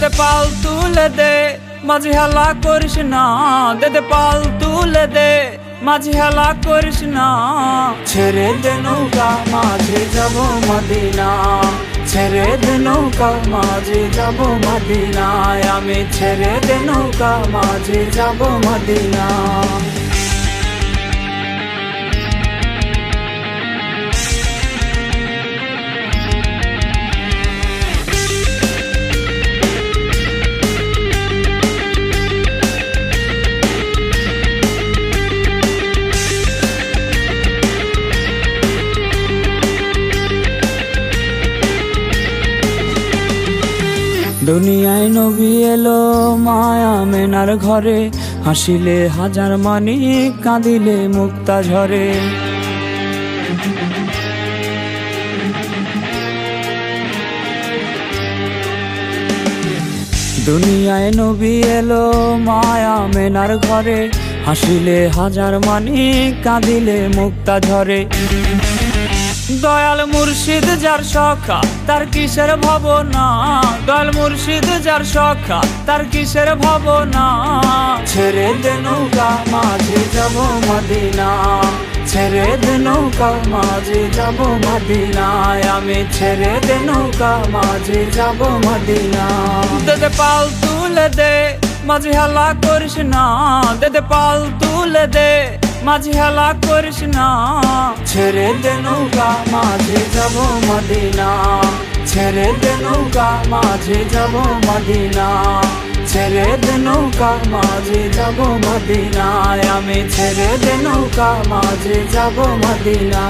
দে পাল তুলে দে মাঝি হেলা করিস না, দে পাল তুলে দে মাঝি হেলা করিস না। ছেড়ে দে নৌকা মাঝি যাব মদিনা, ছেড়ে দে নৌকা মাঝি যাব মদিনায়, আমি ছেড়ে দে নৌকা মাঝি যাব মদিনা। দুনিয়ায় নবী এলো মায়া মেনার ঘরে, হাসিলে হাজার মানিক কাঁদিলে মুক্তা ঝরে। দুনিয়ায় নবী এলো মায়া মেনার ঘরে, হাসিলে হাজার মানিক কাঁদিলে মুক্তা ঝরে। দয়াল মুর্শিদ যার সখা তার কিসের ভাবনা, দয়াল মুর্শিদ যার সখা তার কিসের ভাবনা। ছেড়ে দে নৌকা মাঝি যাব মদিনা, ছেড়ে দে নৌকা মাঝি যাব মদিনায়, আমি ছেড়ে দে নৌকা মাঝি যাব মদিনা। দে পাল তুলে দে মাঝি হেলা করিস না, দে পাল তুলে দে মাঝি হেলা করিস না। ছেড়ে দে নৌকা মাঝি যাব মদিনা, ছেড়ে দে নৌকা মাঝি যাব মদিনা, ছেড়ে দে নৌকা মাঝি যাব মদিনায়, আমি ছেড়ে দে নৌকা মাঝি যাব মদিনা।